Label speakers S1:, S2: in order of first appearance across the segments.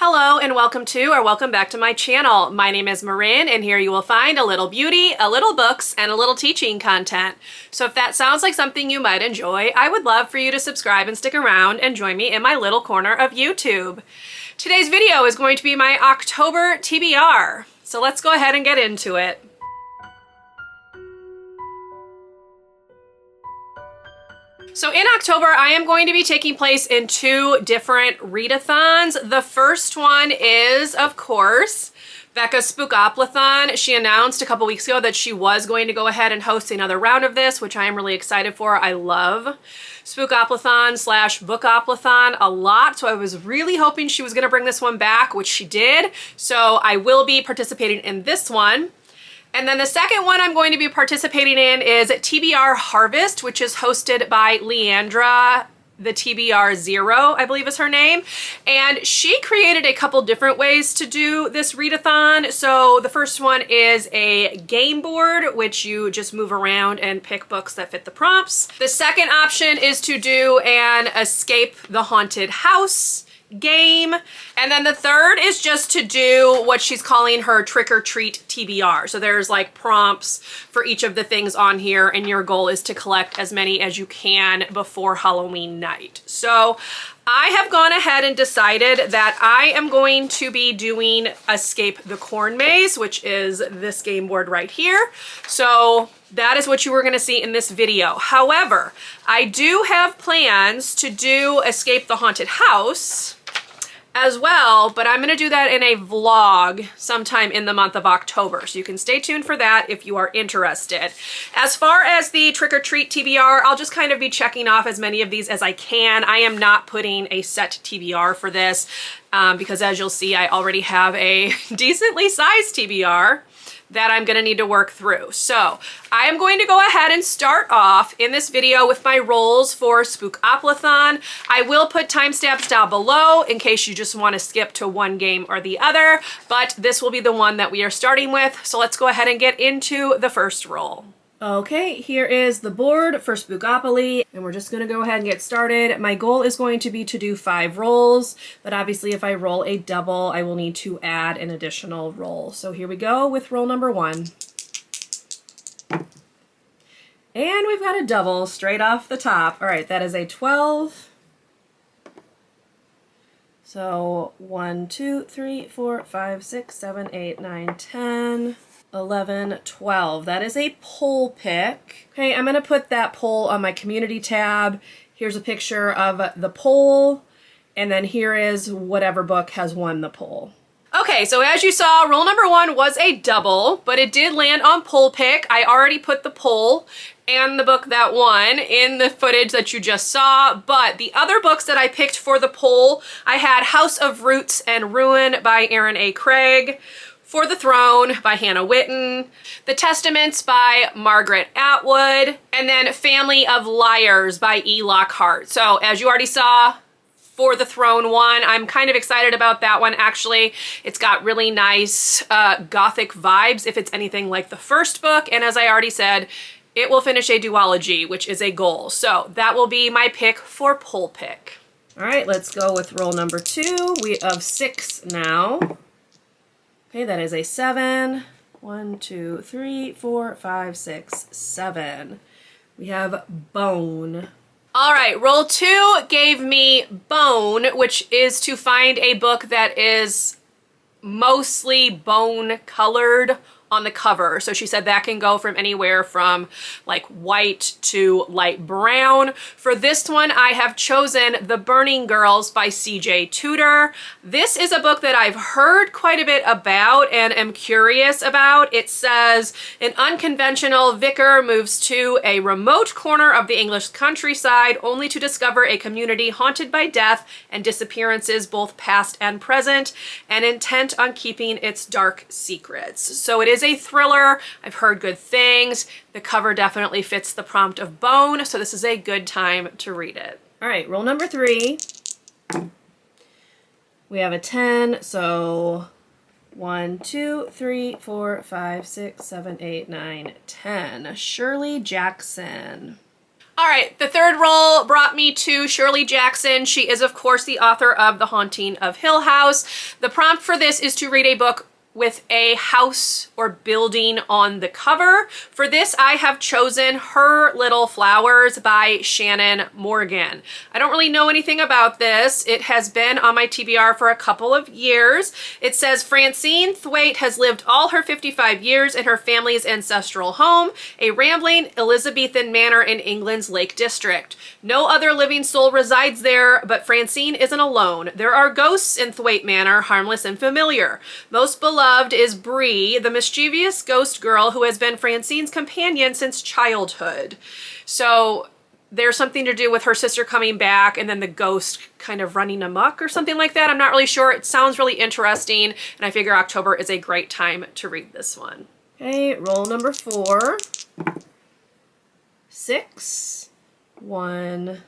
S1: Hello and welcome back to my channel. My name is Marin and here you will find a little beauty, a little books, and a little teaching content. So if that sounds like something you might enjoy, I would love for you to subscribe and stick around and join me in my little corner of YouTube. Today's video is going to be my October TBR. So let's go ahead and get into it. So in October, I am going to be taking place in two different readathons. The first one is, of course, Becca's Spookoplathon. She announced a couple weeks ago that she was going to go ahead and host another round of this, which I am really excited for. I love Spookoplathon / Bookoplathon a lot, so I was really hoping she was going to bring this one back, which she did. So I will be participating in this one. And then the second one I'm going to be participating in is TBR Harvest, which is hosted by Leandra, the TBR Zero, I believe is her name. And she created a couple different ways to do this readathon. So the first one is a game board, which you just move around and pick books that fit the prompts. The second option is to do an Escape the Haunted House game. And then the third is just to do what she's calling her trick or treat TBR. So there's like prompts for each of the things on here, and your goal is to collect as many as you can before Halloween night. So I have gone ahead and decided that I am going to be doing Escape the Corn Maze, which is this game board right here. So that is what you were going to see in this video. However, I do have plans to do Escape the Haunted House as well, but I'm going to do that in a vlog sometime in the month of October. So you can stay tuned for that if you are interested. As far as the trick or treat TBR, I'll just kind of be checking off as many of these as I can. I am not putting a set TBR for this because as you'll see, I already have a decently sized TBR that I'm gonna need to work through. So I am going to go ahead and start off in this video with my rolls for Spookoplathon. I will put timestamps down below in case you just want to skip to one game or the other, but this will be the one that we are starting with. So let's go ahead and get into the first roll. Okay, here is the board for Spookopoly, and we're just going to go ahead and get started. My goal is going to be to do 5 rolls, but obviously if I roll a double, I will need to add an additional roll. So here we go with roll number 1. And we've got a double straight off the top. All right, that is a 12. So 1, 2, 3, 4, 5, 6, 7, 8, 9, 10. 11, 12. That is a poll pick. Okay, I'm going to put that poll on my community tab. Here's a picture of the poll, and then here is whatever book has won the poll. Okay, so as you saw, roll number 1 was a double, but it did land on poll pick. I already put the poll and the book that won in the footage that you just saw, but the other books that I picked for the poll, I had House of Roots and Ruin by Aaron A. Craig, For the Throne by Hannah Witten, The Testaments by Margaret Atwood, and then Family of Liars by E. Lockhart. So as you already saw, For the Throne won. I'm kind of excited about that one actually. It's got really nice gothic vibes if it's anything like the first book, and as I already said, it will finish a duology, which is a goal. So that will be my pick for poll pick. All right, let's go with roll number 2. We have 6 now. Okay, that is a 7. 1, 2, 3, 4, 5, 6, 7. We have Bone. All right, roll 2 gave me Bone, which is to find a book that is mostly bone colored on the cover. So she said that can go from anywhere from like white to light brown. For this one, I have chosen The Burning Girls by C.J. Tudor. This is a book that I've heard quite a bit about and am curious about. It says, an unconventional vicar moves to a remote corner of the English countryside only to discover a community haunted by death and disappearances, both past and present, and intent on keeping its dark secrets. So it is a thriller. I've heard good things. The cover definitely fits the prompt of Bone, so this is a good time to read it. All right, roll number 3. We have a 10, so 1, 2, 3, 4, 5, 6, 7, 8, 9, 10. Shirley Jackson. All right, the third roll brought me to Shirley Jackson. She is, of course, the author of The Haunting of Hill House. The prompt for this is to read a book with a house or building on the cover. For this, I have chosen Her Little Flowers by Shannon Morgan. I don't really know anything about this. It has been on my TBR for a couple of years. It says Francine Thwaite has lived all her 55 years in her family's ancestral home, a rambling Elizabethan manor in England's Lake District. No other living soul resides there, but Francine isn't alone. There are ghosts in Thwaite Manor, harmless and familiar. Most beloved is Bree, the mischievous ghost girl who has been Francine's companion since childhood. So there's something to do with her sister coming back and then the ghost kind of running amok or something like that. I'm not really sure. It sounds really interesting, and I figure October is a great time to read this one. Okay, roll number 4. 6. 1,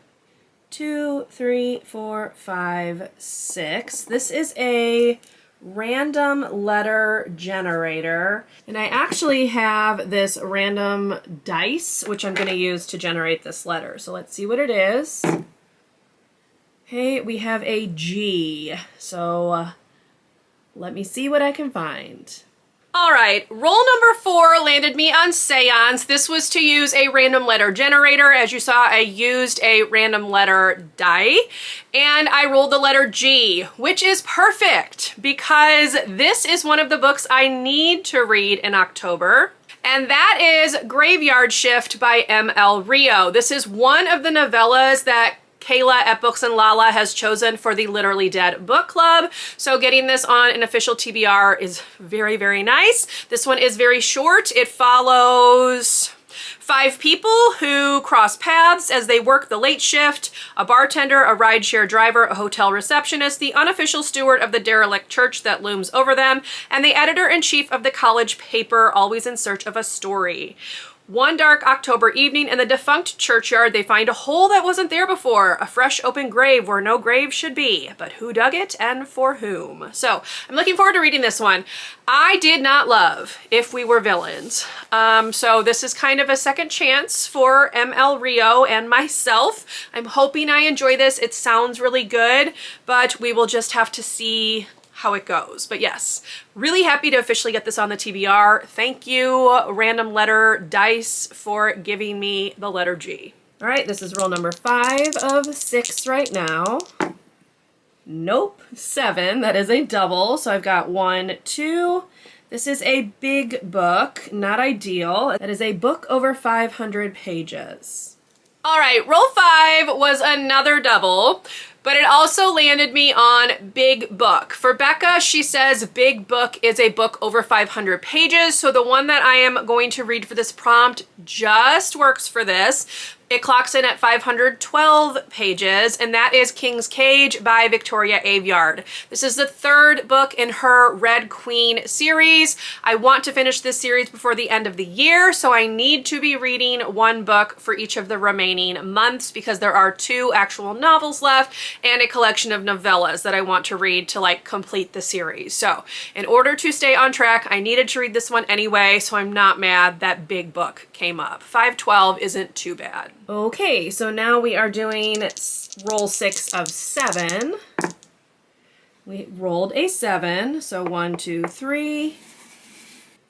S1: 2, 3, 4, 5, 6. This is a random letter generator, and I actually have this random dice which I'm going to use to generate this letter. So let's see what it is. Okay, we have a G, so let me see what I can find. All right, roll number 4 landed me on Seance. This was to use a random letter generator. As you saw, I used a random letter die, and I rolled the letter G, which is perfect because this is one of the books I need to read in October. And that is Graveyard Shift by M.L. Rio. This is one of the novellas that Kayla at Books and Lala has chosen for the Literally Dead book club. So getting this on an official TBR is very, very nice. This one is very short. It follows 5 people who cross paths as they work the late shift: a bartender, a rideshare driver, a hotel receptionist, the unofficial steward of the derelict church that looms over them, and the editor-in-chief of the college paper, always in search of a story. One dark October evening in the defunct churchyard, they find a hole that wasn't there before, a fresh open grave where no grave should be. But who dug it and for whom? So I'm looking forward to reading this one. I did not love If We Were Villains. So this is kind of a second chance for M.L. Rio and myself. I'm hoping I enjoy this. It sounds really good, but we will just have to see how it goes. But yes, really happy to officially get this on the TBR. Thank you, Random Letter Dice, for giving me the letter G. All right, this is roll number 5 of 6 right now. Nope, 7. That is a double. So I've got 1, 2. This is a big book, not ideal. That is a book over 500 pages. All right, roll 5 was another double, but it also landed me on big book. For Becca, she says big book is a book over 500 pages. So the one that I am going to read for this prompt just works for this. It clocks in at 512 pages, and that is King's Cage by Victoria Aveyard. This is the 3rd book in her Red Queen series. I want to finish this series before the end of the year, so I need to be reading 1 book for each of the remaining months because there are 2 actual novels left and a collection of novellas that I want to read to like complete the series. So in order to stay on track, I needed to read this one anyway, so I'm not mad that big book came up. 512 isn't too bad. Okay, so now we are doing roll 6 of 7. We rolled a 7, so 1, 2, 3,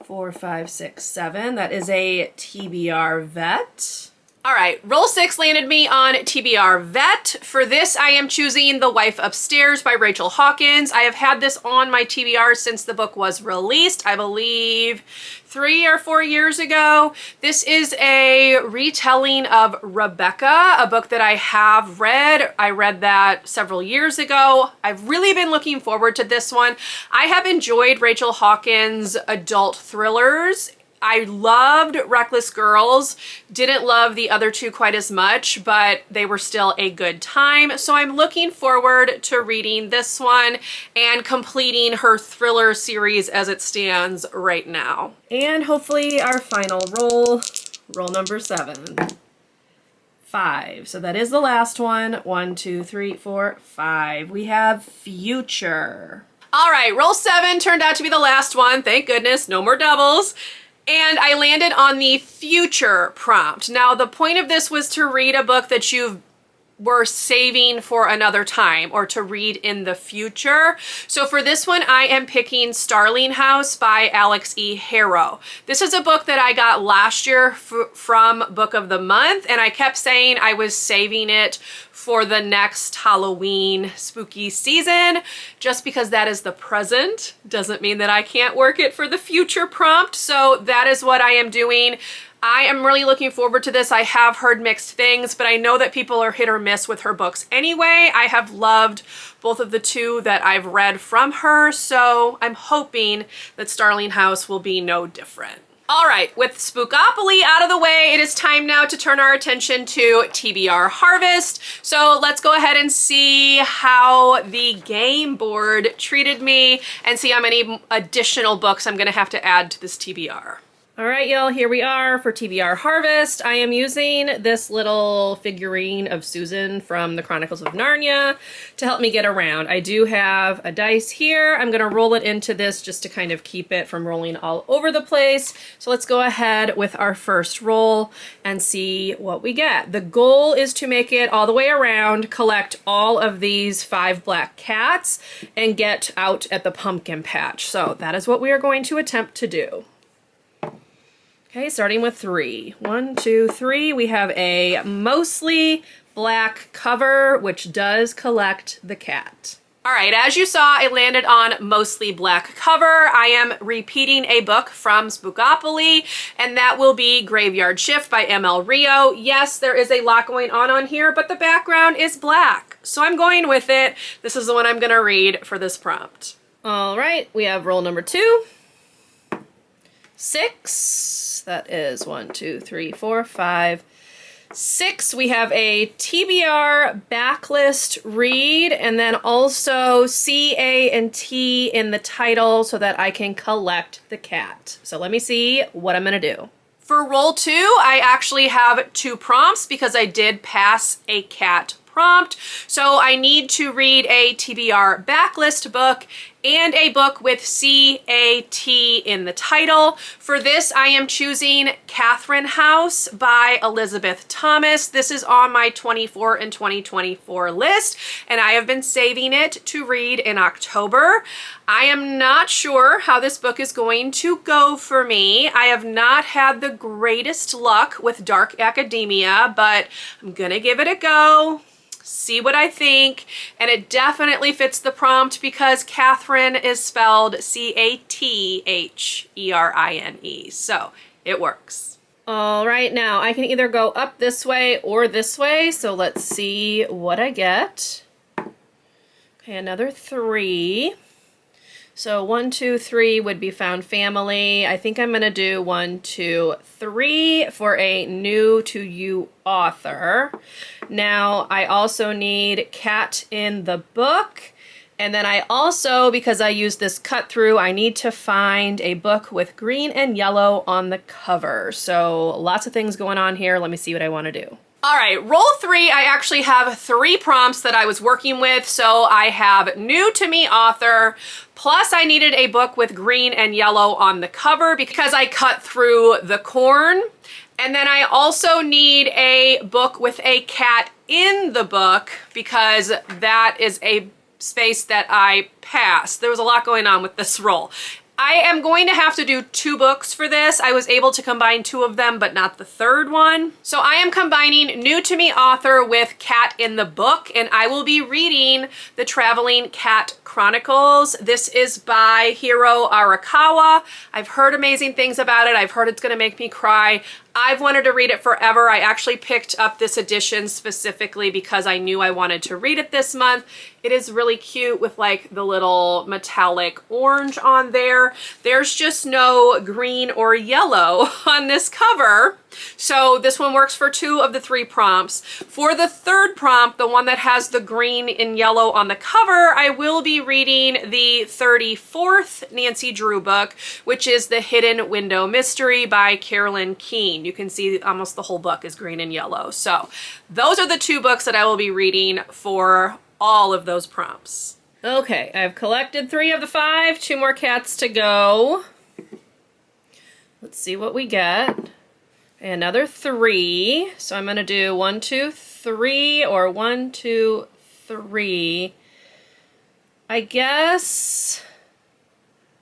S1: 4, 5, 6, 7. That is a TBR Vet. All right, roll 6 landed me on TBR Vet. For this, I am choosing The Wife Upstairs by Rachel Hawkins. I have had this on my TBR since the book was released, I believe 3 or 4 years ago. This is a retelling of Rebecca, a book that I have read. I read that several years ago. I've really been looking forward to this one. I have enjoyed Rachel Hawkins' adult thrillers. I loved Reckless Girls, didn't love the other 2 quite as much, but they were still a good time. So I'm looking forward to reading this one and completing her thriller series as it stands right now. And hopefully our final roll, roll number 7. 5. So that is the last one. 1, 2, 3, 4, 5. We have Future. All right, roll 7 turned out to be the last one. Thank goodness, no more doubles. And I landed on the future prompt. Now, the point of this was to read a book that you were saving for another time or to read in the future. So for this one, I am picking Starling House by Alex E. Harrow. This is a book that I got last year from Book of the Month, and I kept saying I was saving it for the next Halloween spooky season. Just because that is the present doesn't mean that I can't work it for the future prompt. So that is what I am doing. I am really looking forward to this. I have heard mixed things, but I know that people are hit or miss with her books anyway. I have loved both of the two that I've read from her, so I'm hoping that Starling House will be no different. All right, with Spookopoly out of the way, it is time now to turn our attention to TBR Harvest. So let's go ahead and see how the game board treated me and see how many additional books I'm gonna have to add to this TBR. All right, y'all, here we are for TBR Harvest. I am using this little figurine of Susan from the Chronicles of Narnia to help me get around. I do have a dice here. I'm gonna roll it into this just to kind of keep it from rolling all over the place. So let's go ahead with our first roll and see what we get. The goal is to make it all the way around, collect all of these 5 black cats, and get out at the pumpkin patch. So that is what we are going to attempt to do. Okay, starting with 3. 1, 2, 3. We have a mostly black cover, which does collect the cat. All right, as you saw, I landed on mostly black cover. I am repeating a book from Spookopoly, and that will be Graveyard Shift by M.L. Rio. Yes, there is a lot going on here, but the background is black, so I'm going with it. This is the one I'm gonna read for this prompt. All right, we have roll number 2. 6. That is 1, 2, 3, 4, 5, 6. We have a TBR backlist read, and then also C, A, and T in the title so that I can collect the cat. So let me see what I'm gonna do. For roll 2, I actually have 2 prompts because I did pass a cat prompt. So I need to read a TBR backlist book and a book with C-A-T in the title. For this, I am choosing Catherine House by Elizabeth Thomas. This is on my 24 and 2024 list, and I have been saving it to read in October. I am not sure how this book is going to go for me. I have not had the greatest luck with dark academia, but I'm gonna give it a go. See what I think, and it definitely fits the prompt because Catherine is spelled C-A-T-H-E-R-I-N-E, so it works. All right, now I can either go up this way or this way, so let's see what I get. Okay, another 3. So 1, 2, 3 would be found family. I think I'm gonna do 1, 2, 3 for a new to you author. Now I also need cat in the book. And then I also, because I use this cut through, I need to find a book with green and yellow on the cover. So lots of things going on here. Let me see what I wanna do. All right, roll 3, I actually have 3 prompts that I was working with. So I have new to me author, plus I needed a book with green and yellow on the cover because I cut through the corn. And then I also need a book with a cat in the book because that is a space that I passed. There was a lot going on with this roll. I am going to have to do 2 books for this. I was able to combine 2 of them, but not the third one. So I am combining new to me author with cat in the book, and I will be reading the Traveling Cat Chronicles. This is by Hiro Arakawa. I've heard amazing things about it. I've heard it's gonna make me cry. I've wanted to read it forever. I actually picked up this edition specifically because I knew I wanted to read it this month. It is really cute with like the little metallic orange on there. There's just no green or yellow on this cover. So this one works for 2 of the 3 prompts. For the third prompt, the one that has the green and yellow on the cover, I will be reading the 34th Nancy Drew book, which is The Hidden Window Mystery by Carolyn Keene. You can see almost the whole book is green and yellow. So those are the 2 books that I will be reading for all of those prompts. Okay, I've collected 3 of the 5, 2 more cats to go. Let's see what we get. Another 3. So I'm going to do 1, 2, 3 or 1, 2, 3. I guess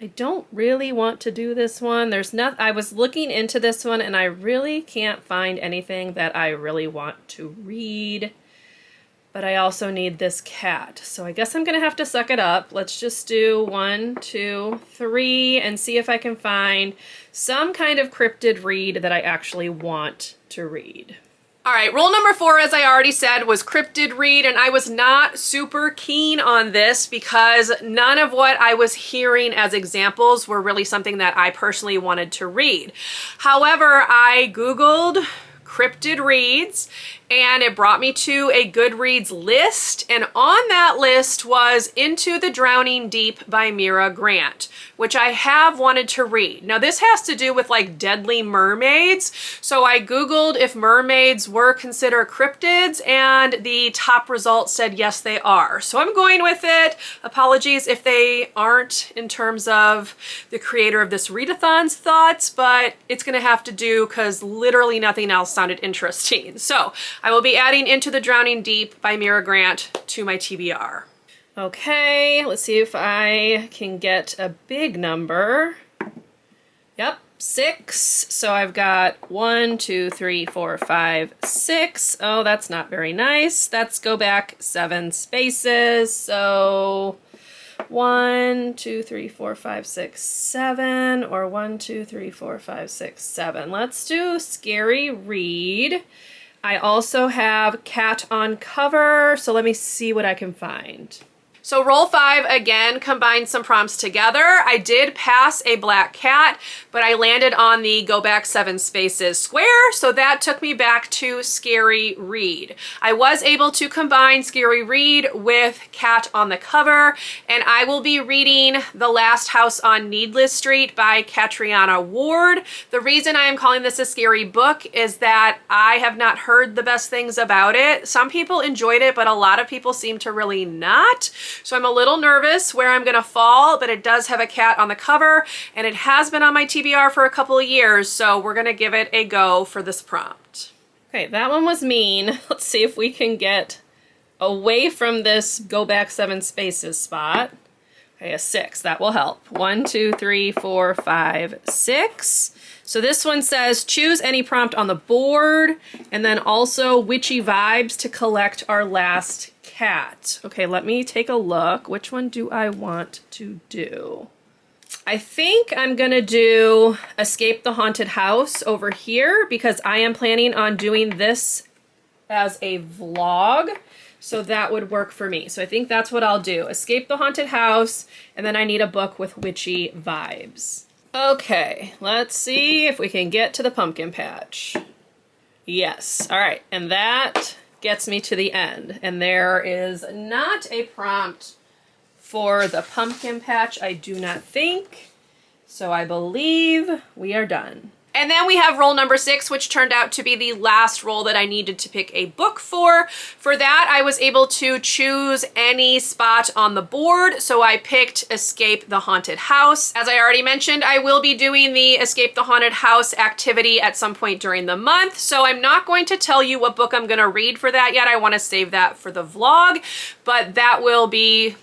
S1: I don't really want to do this one. I was looking into this one and I really can't find anything that I really want to read. But I also need this cat. So I guess I'm going to have to suck it up. Let's just do 1, 2, 3 and see if I can find some kind of cryptid read that I actually want to read. All right, rule number 4, as I already said, was cryptid read, and I was not super keen on this because none of what I was hearing as examples were really something that I personally wanted to read. However, I Googled cryptid reads and it brought me to a Goodreads list, and on that list was Into the Drowning Deep by Mira Grant, which I have wanted to read. Now this has to do with like deadly mermaids, so I Googled if mermaids were considered cryptids and the top results said yes they are. So I'm going with it. Apologies if they aren't in terms of the creator of this readathon's thoughts, but it's gonna have to do because literally nothing else sounded interesting. So I will be adding Into the Drowning Deep by Mira Grant to my TBR. Okay, let's see if I can get a big number. Yep, 6. So I've got 1, 2, 3, 4, 5, 6. Oh, that's not very nice. Let's go back 7 spaces. So 1, 2, 3, 4, 5, 6, 7, or 1, 2, 3, 4, 5, 6, 7. Let's do Scary Read. I also have Cat on Cover, so let me see what I can find. So roll 5 again combined some prompts together. I did pass a black cat, but I landed on the go back 7 spaces square, so that took me back to Scary Read. I was able to combine Scary Read with Cat on the Cover, and I will be reading The Last House on Needless Street by Catriona Ward. The reason I am calling this a scary book is that I have not heard the best things about it. Some people enjoyed it, but a lot of people seem to really not. So I'm a little nervous where I'm gonna fall, but it does have a cat on the cover and it has been on my TBR for a couple of years, so we're gonna give it a go for this prompt. Okay, that one was mean. Let's see if we can get away from this go back 7 spaces spot. Okay, a 6, that will help. 1, 2, 3, 4, 5, 6. So this one says choose any prompt on the board and then also witchy vibes to collect our last cat. Okay, let me take a look. Which one do I want to do? I think I'm gonna do Escape the Haunted House over here because I am planning on doing this as a vlog. So that would work for me. So I think that's what I'll do. Escape the Haunted House, and then I need a book with witchy vibes. Okay, let's see if we can get to the pumpkin patch. Yes, all right, and that gets me to the end. And there is not a prompt for the pumpkin patch, I do not think. So I believe we are done. And then we have roll number 6, which turned out to be the last roll that I needed to pick a book for. For that, I was able to choose any spot on the board, so I picked Escape the Haunted House. As I already mentioned, I will be doing the Escape the Haunted House activity at some point during the month, so I'm not going to tell you what book I'm going to read for that yet. I want to save that for the vlog, but that will be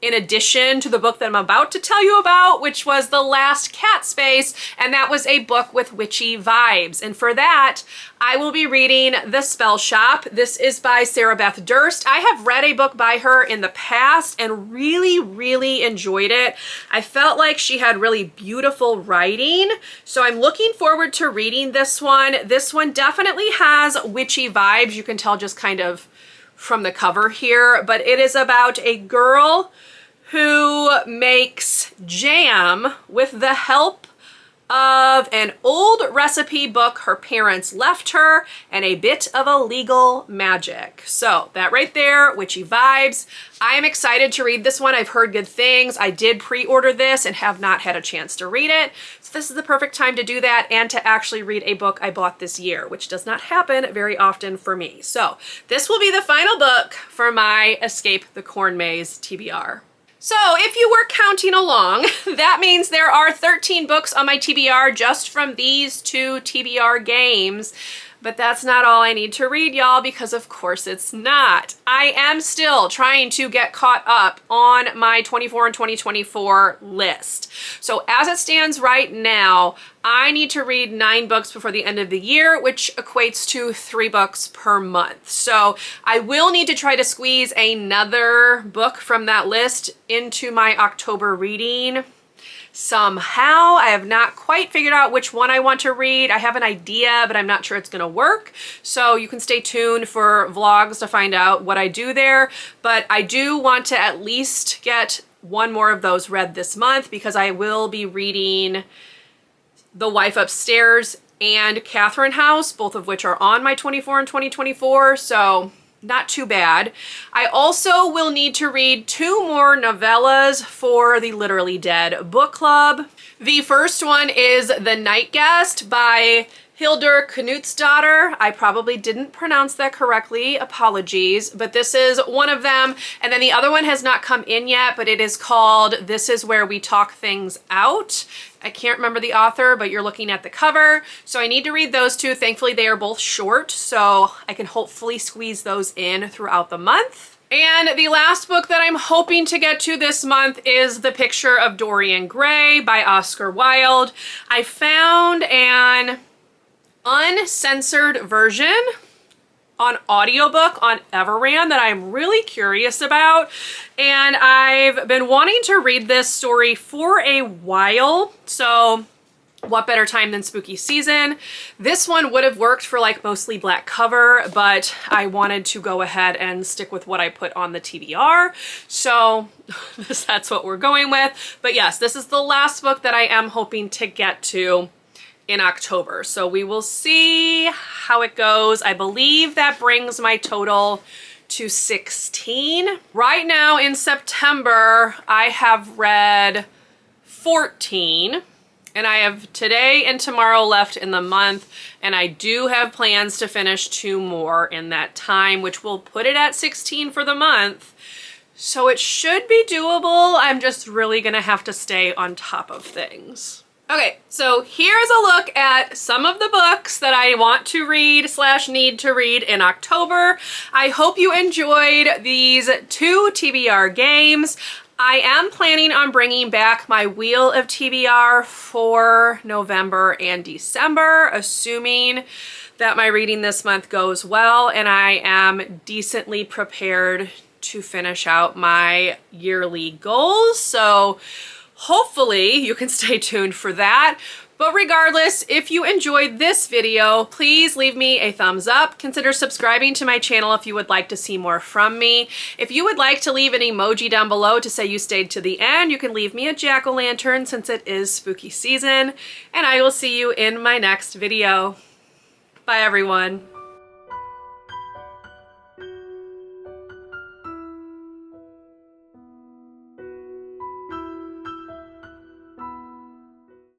S1: in addition to the book that I'm about to tell you about, which was The Last Cat Space, and that was a book with witchy vibes. And for that, I will be reading The Spell Shop. This is by Sarah Beth Durst. I have read a book by her in the past and really, really enjoyed it. I felt like she had really beautiful writing, so I'm looking forward to reading this one. This one definitely has witchy vibes. You can tell just kind of from the cover here, but it is about a girl who makes jam with the help of an old recipe book her parents left her and a bit of illegal magic. So that right there, witchy vibes. I am excited to read this one. I've heard good things. I did pre-order this and have not had a chance to read it. So this is the perfect time to do that and to actually read a book I bought this year, which does not happen very often for me. So this will be the final book for my Escape the Corn Maze TBR. So if you were counting along, that means there are 13 books on my TBR just from these 2 TBR games. But that's not all I need to read, y'all, because of course it's not. I am still trying to get caught up on my 24 and 2024 list. So as it stands right now, I need to read 9 books before the end of the year, which equates to 3 books per month. So I will need to try to squeeze another book from that list into my October reading somehow. I have not quite figured out which one I want to read. I have an idea, but I'm not sure it's going to work. So you can stay tuned for vlogs to find out what I do there. But I do want to at least get one more of those read this month because I will be reading The Wife Upstairs and Catherine House, both of which are on my 24 and 2024. So not too bad. I also will need to read 2 more novellas for the Literally Dead book club. The first one is The Night Guest by Hildur Knutsdatter. I probably didn't pronounce that correctly, apologies, but this is one of them. And then the other one has not come in yet, but it is called This Is Where We Talk Things Out. I can't remember the author, but you're looking at the cover. So I need to read those 2. Thankfully, they are both short, so I can hopefully squeeze those in throughout the month. And the last book that I'm hoping to get to this month is The Picture of Dorian Gray by Oscar Wilde. I found an uncensored version on audiobook on Everand that I'm really curious about, and I've been wanting to read this story for a while, so what better time than spooky season? This one would have worked for like mostly black cover, but I wanted to go ahead and stick with what I put on the TBR, so that's what we're going with. But yes, this is the last book that I am hoping to get to in October. So we will see how it goes. I believe that brings my total to 16. Right now in September, I have read 14, and I have today and tomorrow left in the month, and I do have plans to finish 2 more in that time, which will put it at 16 for the month. So it should be doable. I'm just really gonna have to stay on top of things. Okay, so here's a look at some of the books that I want to read / need to read in October. I hope you enjoyed these 2 TBR games. I am planning on bringing back my Wheel of TBR for November and December, assuming that my reading this month goes well and I am decently prepared to finish out my yearly goals. So hopefully you can stay tuned for that. But regardless, if you enjoyed this video, please leave me a thumbs up. Consider subscribing to my channel if you would like to see more from me. If you would like to leave an emoji down below to say you stayed to the end, you can leave me a jack-o'-lantern since it is spooky season. And I will see you in my next video. Bye, everyone.